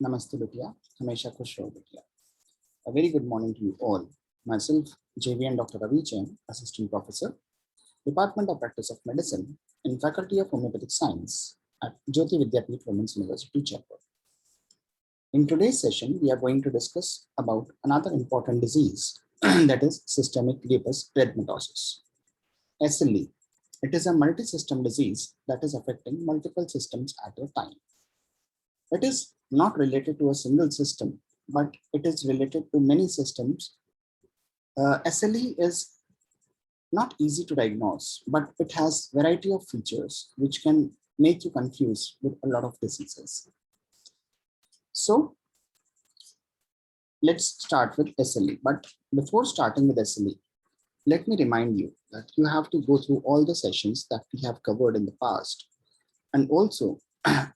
Namaste Bitya, Hamesha Khush Raho Bitya. A very good morning to you all. Myself, JV and Dr. Ravi Jain, Assistant Professor, Department of Practice of Medicine in Faculty of Homeopathic Science at JAYOTI VIDYAPEETH Women's University, Jaipur. In today's session, we are going to discuss about another important disease that is systemic lupus erythematosus, SLE. It is a multi-system disease that is affecting multiple systems at a time. It is not related to a single system, but it is related to many systems. SLE is not easy to diagnose, but it has variety of features which can make you confused with a lot of diseases. So let's start with SLE. But before starting with SLE, let me remind you that you have to go through all the sessions that we have covered in the past. And also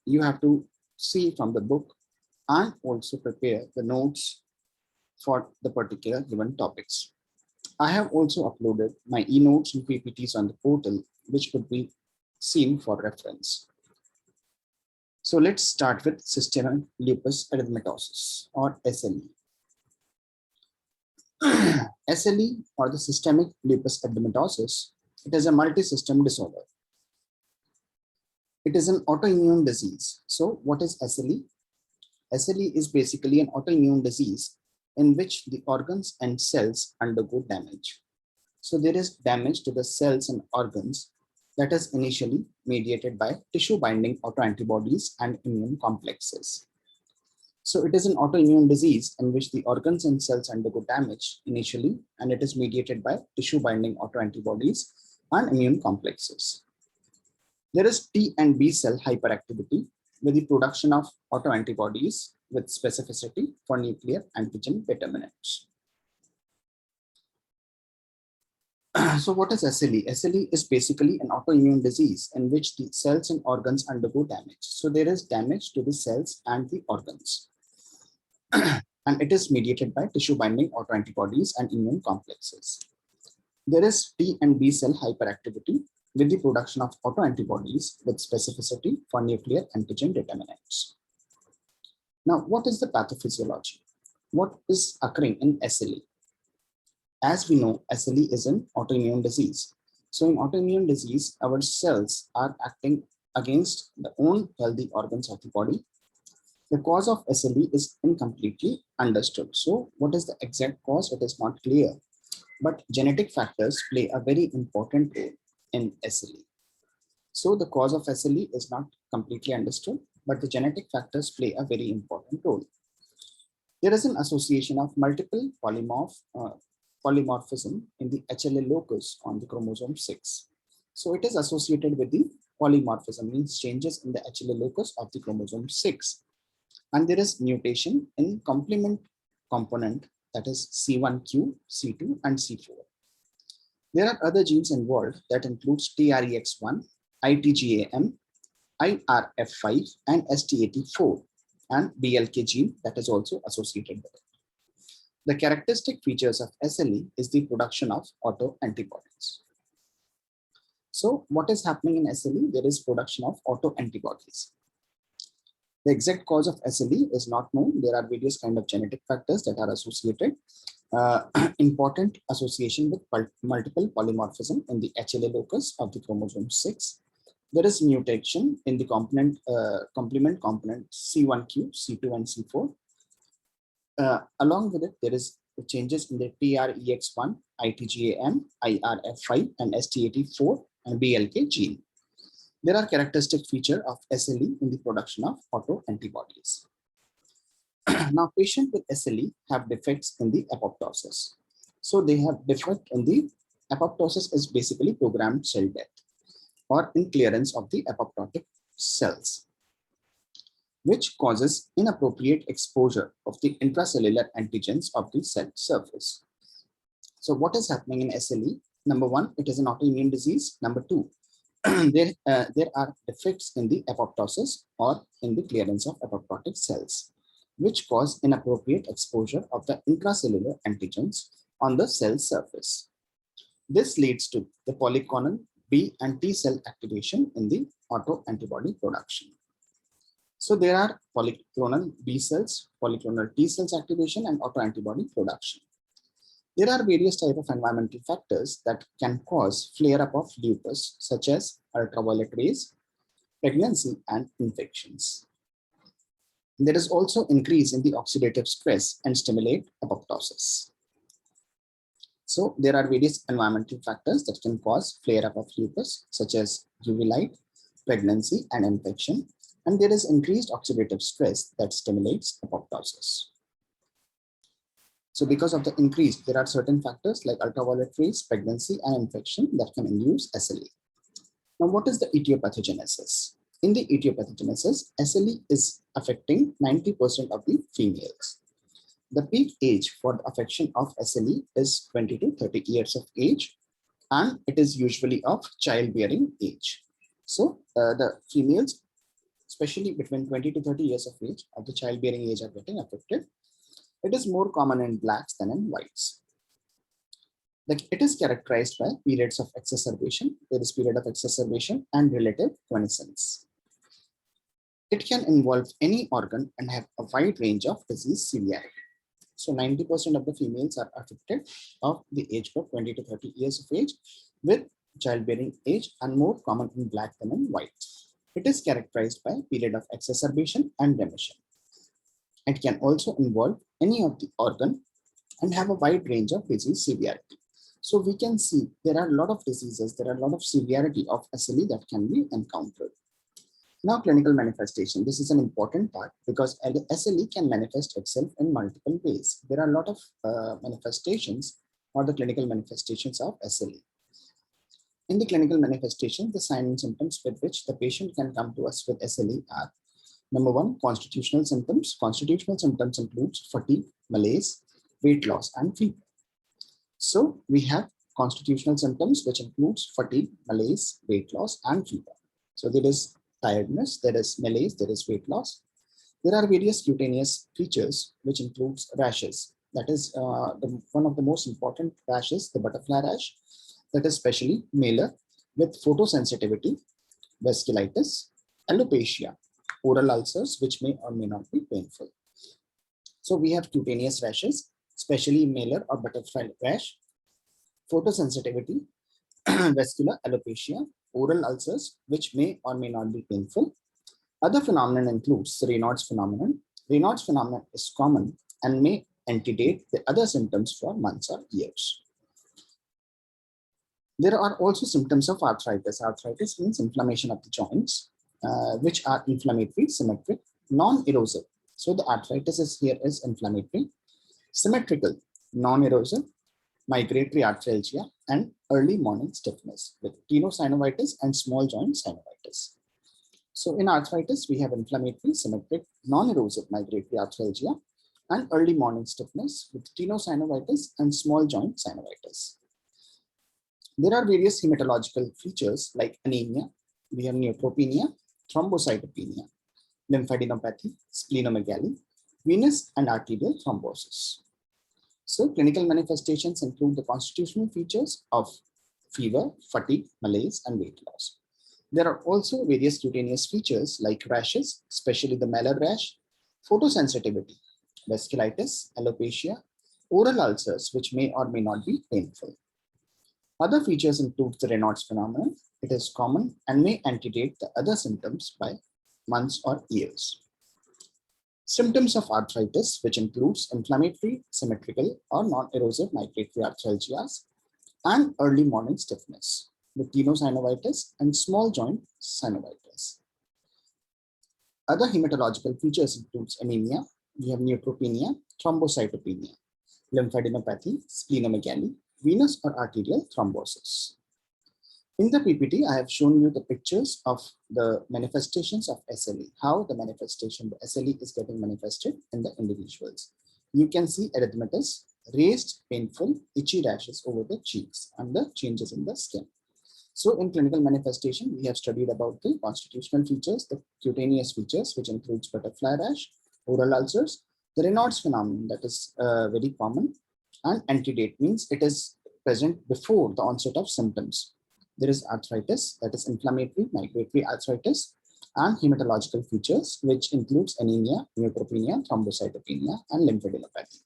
you have to see from the book and also prepare the notes for the particular given topics. I have also uploaded my e-notes and PPTs on the portal, which could be seen for reference. So let's start with systemic lupus erythematosus or SLE. SLE or the systemic lupus erythematosus, it is a multi-system disorder. It is an autoimmune disease. So what is SLE? SLE is basically an autoimmune disease in which the organs and cells undergo damage. So there is damage to the cells and organs that is initially mediated by tissue binding autoantibodies and immune complexes. So it is an autoimmune disease in which the organs and cells undergo damage initially, and it is mediated by tissue binding autoantibodies and immune complexes. There is T and B cell hyperactivity with the production of autoantibodies with specificity for nuclear antigen determinants. So what is SLE? SLE is basically an autoimmune disease in which the cells and organs undergo damage. So there is damage to the cells and the organs. And it is mediated by tissue binding autoantibodies and immune complexes. There is T and B cell hyperactivity with the production of autoantibodies with specificity for nuclear antigen determinants. Now, what is the pathophysiology? What is occurring in SLE? As we know, SLE is an autoimmune disease. So in autoimmune disease, our cells are acting against the own healthy organs of the body. The cause of SLE is incompletely understood. So what is the exact cause? It is not clear, but genetic factors play a very important role in SLE. So the cause of SLE is not completely understood, but the genetic factors play a very important role. There is an association of multiple polymorphism in the HLA locus on the chromosome 6. So it is associated with the polymorphism, means changes in the HLA locus of the chromosome 6. And there is mutation in complement component, that is C1q, C2, and C4. There are other genes involved that includes TREX1, ITGAM, IRF5, and ST84, and BLK gene that is also associated with it. The characteristic features of SLE is the production of autoantibodies. So what is happening in SLE? There is production of autoantibodies. The exact cause of SLE is not known. There are various kind of genetic factors that are associated. Important association with multiple polymorphism in the HLA locus of the chromosome 6. There is mutation in the complement component C1q, C2, and C4. Along with it, there is changes in the TREX1, ITGAM, IRF5, and ST84 and BLK gene. There are characteristic features of SLE in the production of autoantibodies. Now, patients with SLE have defects in the apoptosis. So they have defect in the apoptosis is basically programmed cell death or in clearance of the apoptotic cells, which causes inappropriate exposure of the intracellular antigens of the cell surface. So what is happening in SLE? Number one, it is an autoimmune disease. Number two, there are defects in the apoptosis or in the clearance of apoptotic cells, which cause inappropriate exposure of the intracellular antigens on the cell surface. This leads to the polyclonal B and T cell activation in the autoantibody production. So there are polyclonal B cells, polyclonal T cells activation, and autoantibody production. There are various types of environmental factors that can cause flare-up of lupus, such as ultraviolet rays, pregnancy, and infections. There is also increase in the oxidative stress and stimulate apoptosis. So there are various environmental factors that can cause flare-up of lupus, such as UV light, pregnancy, and infection. And there is increased oxidative stress that stimulates apoptosis. So because of the increase, there are certain factors like ultraviolet rays, pregnancy, and infection that can induce SLE. Now, what is the etiopathogenesis? In the etiopathogenesis, SLE is affecting 90% of the females. The peak age for the affection of SLE is 20 to 30 years of age, and it is usually of childbearing age. So the females, especially between 20 to 30 years of age of the childbearing age, are getting affected. It is more common in blacks than in whites. It is characterized by periods of exacerbation. There is period of exacerbation and relative quiescence. It can involve any organ and have a wide range of disease severity. So 90% of the females are affected of the age group 20 to 30 years of age with childbearing age, and more common in black than in white. It is characterized by period of exacerbation and remission. It can also involve any of the organ and have a wide range of disease severity. So we can see there are a lot of diseases, there are a lot of severity of SLE that can be encountered. Now, clinical manifestation. This is an important part because SLE can manifest itself in multiple ways. There are a lot of manifestations or the clinical manifestations of SLE. In the clinical manifestation, the signs and symptoms with which the patient can come to us with SLE are: number one, constitutional symptoms. Constitutional symptoms includes fatigue, malaise, weight loss, and fever. So we have constitutional symptoms, which includes fatigue, malaise, weight loss, and fever. So there is tiredness, there is malaise, there is weight loss. There are various cutaneous features, which includes rashes. That is one of the most important rashes, the butterfly rash, that is especially malar, with photosensitivity, vasculitis, alopecia, oral ulcers, which may or may not be painful. So we have cutaneous rashes, especially malar or butterfly rash, photosensitivity, vascular alopecia, oral ulcers, which may or may not be painful. Other phenomenon includes the Raynaud's phenomenon. Raynaud's phenomenon is common and may antedate the other symptoms for months or years. There are also symptoms of arthritis. Arthritis means inflammation of the joints, which are inflammatory, symmetric, non-erosive. So the arthritis is inflammatory, symmetrical, non-erosive, migratory arthralgia, and early morning stiffness with tenosynovitis and small joint synovitis. So in arthritis, we have inflammatory, symmetric, non-erosive migratory arthralgia and early morning stiffness with tenosynovitis and small joint synovitis. There are various hematological features like anemia. We have neutropenia, thrombocytopenia, lymphadenopathy, splenomegaly, venous and arterial thrombosis. So clinical manifestations include the constitutional features of fever, fatigue, malaise, and weight loss. There are also various cutaneous features like rashes, especially the malar rash, photosensitivity, vasculitis, alopecia, oral ulcers, which may or may not be painful. Other features include the Raynaud's phenomenon. It is common and may antedate the other symptoms by months or years. Symptoms of arthritis, which includes inflammatory, symmetrical, or non-erosive migratory arthralgias, and early morning stiffness with tenosynovitis and small joint synovitis. Other hematological features includes anemia. We have neutropenia, thrombocytopenia, lymphadenopathy, splenomegaly, venous or arterial thrombosis. In the PPT, I have shown you the pictures of the manifestations of SLE, how the manifestation, the SLE is getting manifested in the individuals. You can see erythematous, raised, painful, itchy rashes over the cheeks and the changes in the skin. So in clinical manifestation, we have studied about the constitutional features, the cutaneous features, which includes butterfly rash, oral ulcers, the Raynaud's phenomenon that is very common, and antedate means it is present before the onset of symptoms. There is arthritis, that is inflammatory migratory arthritis, and hematological features, which includes anemia, neutropenia, thrombocytopenia, and lymphadenopathy.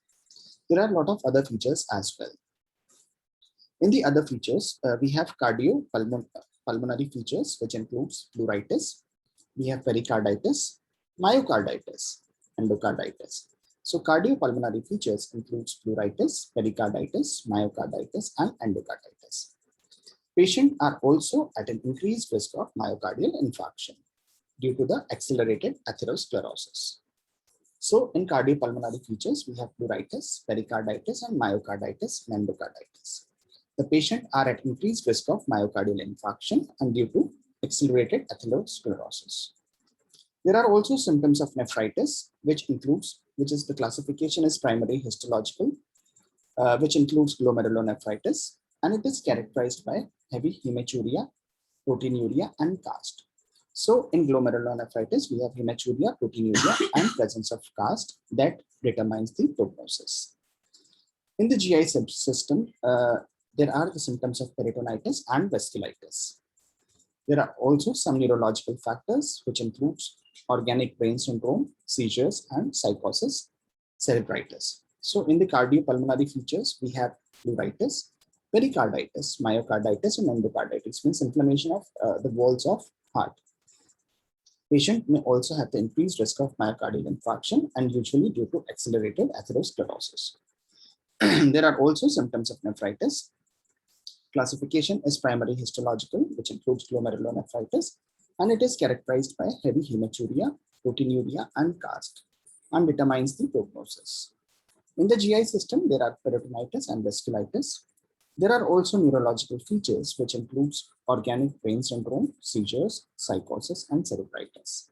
There are a lot of other features as well. In the other features, we have cardiopulmonary features, which includes pleuritis. We have pericarditis, myocarditis, endocarditis. So cardiopulmonary features includes pleuritis, pericarditis, myocarditis, and endocarditis. Patients are also at an increased risk of myocardial infarction due to the accelerated atherosclerosis. So in cardiopulmonary features, we have pleuritis, pericarditis, and myocarditis and endocarditis. The patient are at increased risk of myocardial infarction and due to accelerated atherosclerosis. There are also symptoms of nephritis, which is the classification is primary histological, which includes glomerulonephritis, and it is characterized by heavy hematuria, proteinuria, and cast. So in glomerulonephritis, we have hematuria, proteinuria, and presence of cast that determines the prognosis. In the GI system, there are the symptoms of peritonitis and vasculitis. There are also some neurological factors, which includes organic brain syndrome, seizures, and psychosis, cerebritis. So in the cardiopulmonary features, we have pleuritis, pericarditis, myocarditis, and endocarditis, means inflammation of the walls of heart. Patient may also have the increased risk of myocardial infarction and usually due to accelerated atherosclerosis. There are also symptoms of nephritis. Classification is primary histological, which includes glomerulonephritis, and it is characterized by heavy hematuria, proteinuria, and cast, and determines the prognosis. In the GI system, there are peritonitis and vasculitis. There are also neurological features, which includes organic brain syndrome, seizures, psychosis, and cerebritis.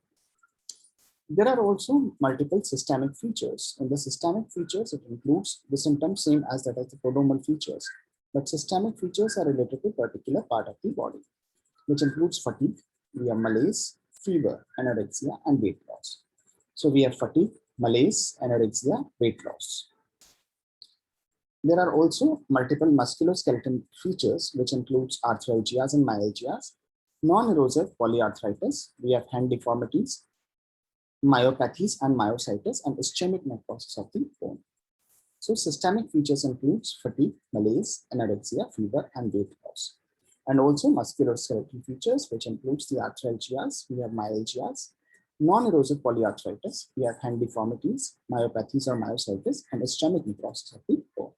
There are also multiple systemic features. In the systemic features, it includes the symptoms same as that of the prodromal features, but systemic features are related to a particular part of the body, which includes fatigue, we have malaise, fever, anorexia, and weight loss. So we have fatigue, malaise, anorexia, weight loss. There are also multiple musculoskeletal features, which includes arthralgias and myalgias, non-erosive polyarthritis, we have hand deformities, myopathies and myositis, and ischemic necrosis of the bone. So systemic features includes fatigue, malaise, anorexia, fever, and weight loss. And also musculoskeletal features, which includes the arthralgias, we have myalgias, non-erosive polyarthritis, we have hand deformities, myopathies or myositis, and ischemic necrosis of the bone.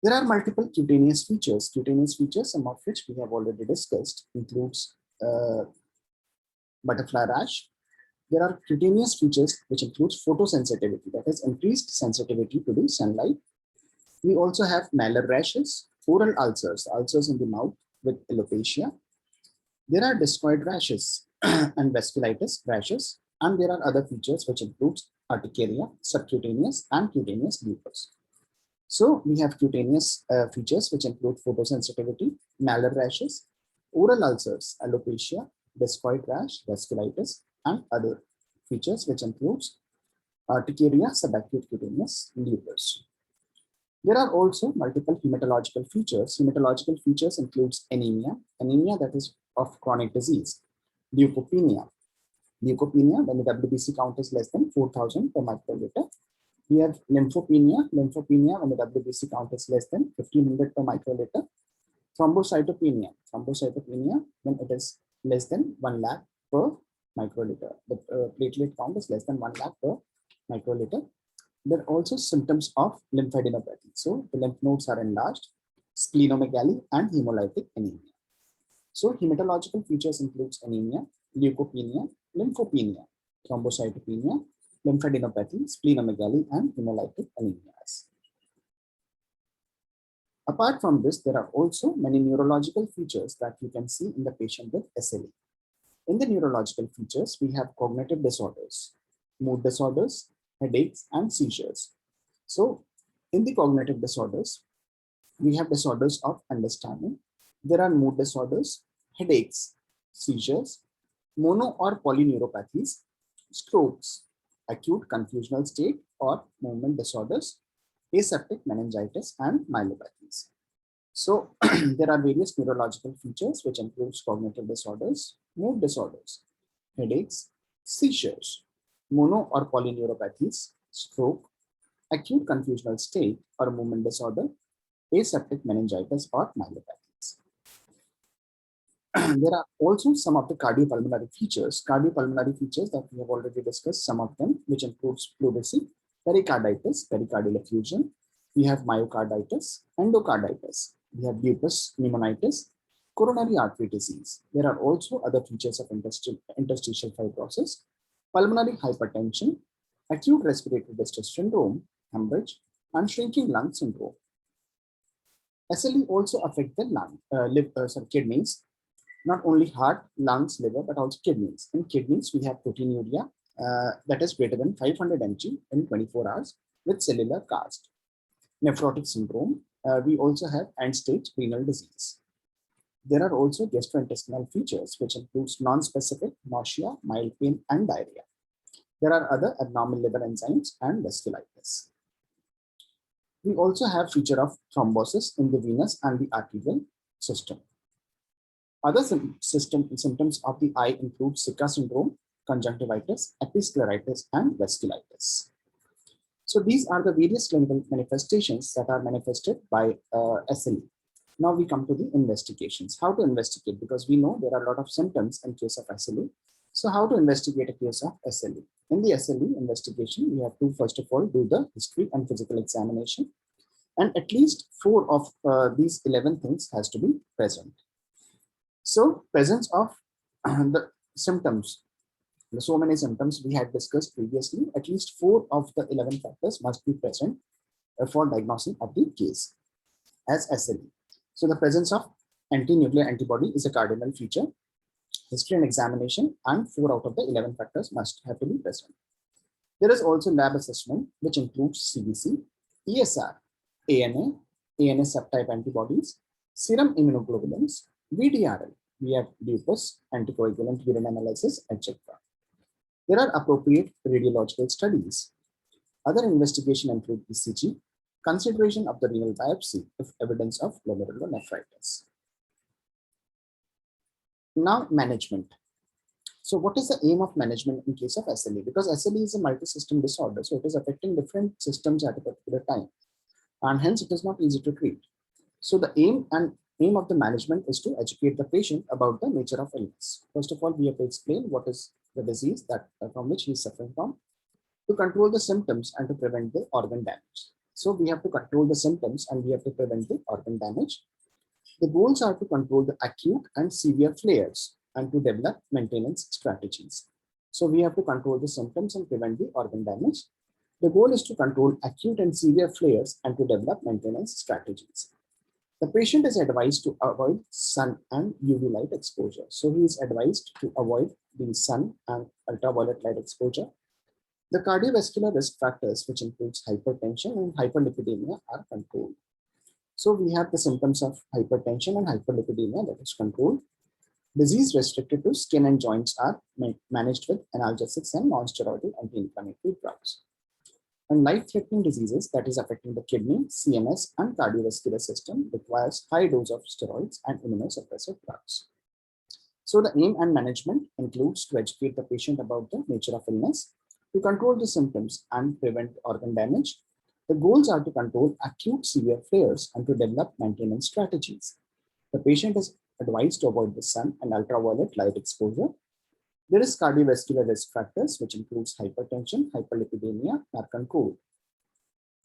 There are multiple cutaneous features. Cutaneous features, some of which we have already discussed, includes butterfly rash. There are cutaneous features which includes photosensitivity, that is increased sensitivity to the sunlight. We also have malar rashes, oral ulcers, ulcers in the mouth with alopecia. There are discoid rashes and vasculitis rashes, and there are other features which includes urticaria, subcutaneous, and cutaneous lupus. So we have cutaneous features which include photosensitivity, malar rashes, oral ulcers, alopecia, discoid rash, vasculitis, and other features which includes urticaria, subacute cutaneous lupus. There are also multiple hematological features. Hematological features includes anemia, anemia that is of chronic disease, leukopenia, leukopenia when the WBC count is less than 4,000 per microliter. We have lymphopenia, lymphopenia when the WBC count is less than 1,500 per microliter. Thrombocytopenia, thrombocytopenia when it is less than 1 lakh per microliter. The platelet count is less than 1 lakh per microliter. There are also symptoms of lymphadenopathy. So the lymph nodes are enlarged, splenomegaly, and hemolytic anemia. So hematological features includes anemia, leukopenia, lymphopenia, thrombocytopenia, lymphadenopathy, splenomegaly, and hemolytic anemias. Apart from this, there are also many neurological features that you can see in the patient with SLE. In the neurological features, we have cognitive disorders, mood disorders, headaches, and seizures. So in the cognitive disorders, we have disorders of understanding. There are mood disorders, headaches, seizures, mono or polyneuropathies, strokes, acute confusional state or movement disorders, aseptic meningitis, and myelopathies. So there are various neurological features which includes cognitive disorders, mood disorders, headaches, seizures, mono or polyneuropathies, stroke, acute confusional state or movement disorder, aseptic meningitis or myelopathies. There are also some of the cardiopulmonary features that we have already discussed, some of them, which includes pleurisy, pericarditis, pericardial effusion. We have myocarditis, endocarditis. We have lupus, pneumonitis, coronary artery disease. There are also other features of interstitial fibrosis, pulmonary hypertension, acute respiratory distress syndrome, hemorrhage, and shrinking lung syndrome. SLE also affect the kidneys, not only heart, lungs, liver, but also kidneys. In kidneys, we have proteinuria that is greater than 500 mg in 24 hours with cellular cast. Nephrotic syndrome. We also have end-stage renal disease. There are also gastrointestinal features, which includes non-specific nausea, mild pain, and diarrhea. There are other abnormal liver enzymes and vasculitis. We also have feature of thrombosis in the venous and the arterial system. Other symptoms of the eye include Sika syndrome, conjunctivitis, episcleritis, and vasculitis. So these are the various clinical manifestations that are manifested by SLE. Now we come to the investigations. How to investigate? Because we know there are a lot of symptoms in case of SLE. So how to investigate a case of SLE? In the SLE investigation, we have to first of all do the history and physical examination. And at least 4 of these 11 things has to be present. So presence of the symptoms, so many symptoms we had discussed previously, at least 4 of the 11 factors must be present for diagnosing of the case as SLE. So the presence of anti-nuclear antibody is a cardinal feature. History and examination, and 4 out of the 11 factors must have to be present. There is also lab assessment, which includes CBC, ESR, ANA subtype antibodies, serum immunoglobulins, VDRL, we have lupus, anticoagulant urine analysis, etc. There are appropriate radiological studies. Other investigation include ECG, consideration of the renal biopsy if evidence of glomerulonephritis. Now, management. So what is the aim of management in case of SLE? Because SLE is a multi-system disorder, so it is affecting different systems at a particular time, and hence it is not easy to treat. So the aim of the management is to educate the patient about the nature of illness. First of all, we have to explain what is the disease that from which he is suffering from, to control the symptoms and to prevent the organ damage. So we have to control the symptoms and we have to prevent the organ damage. The goals are to control the acute and severe flares and to develop maintenance strategies. So we have to control the symptoms and prevent the organ damage. The goal is to control acute and severe flares and to develop maintenance strategies. The patient is advised to avoid sun and UV light exposure. So he is advised to avoid the sun and ultraviolet light exposure. The cardiovascular risk factors, which includes hypertension and hyperlipidemia, are controlled. So we have the symptoms of hypertension and hyperlipidemia that is controlled. Disease restricted to skin and joints are managed with analgesics and non-steroidal anti-inflammatory drugs. And life-threatening diseases that is affecting the kidney, CNS, and cardiovascular system requires high dose of steroids and immunosuppressive drugs. So the aim and management includes to educate the patient about the nature of illness, to control the symptoms and prevent organ damage. The goals are to control acute severe flares and to develop maintenance strategies. The patient is advised to avoid the sun and ultraviolet light exposure. There is cardiovascular risk factors, which includes hypertension, hyperlipidemia, are controlled.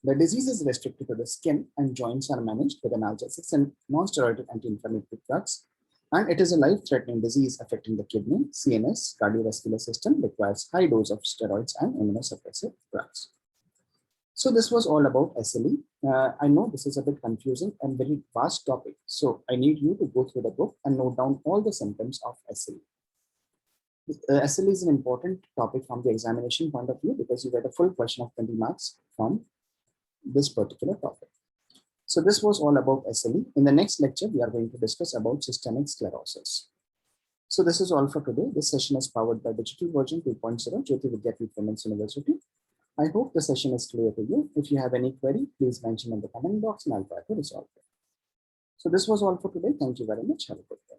The disease is restricted to the skin and joints are managed with analgesics and non-steroidal anti-inflammatory drugs. And it is a life-threatening disease affecting the kidney, CNS, cardiovascular system, requires high dose of steroids and immunosuppressive drugs. So this was all about SLE. I know this is a bit confusing and very vast topic. So I need you to go through the book and note down all the symptoms of SLE. SLE is an important topic from the examination point of view because you get a full question of 20 marks from this particular topic. So this was all about SLE. In the next lecture, we are going to discuss about systemic sclerosis. So this is all for today. This session is powered by Digital Version 2.0, JAYOTI VIDYAPEETH Women's University. I hope the session is clear to you. If you have any query, please mention in the comment box and I'll try to resolve it. So this was all for today. Thank you very much. Have a good day.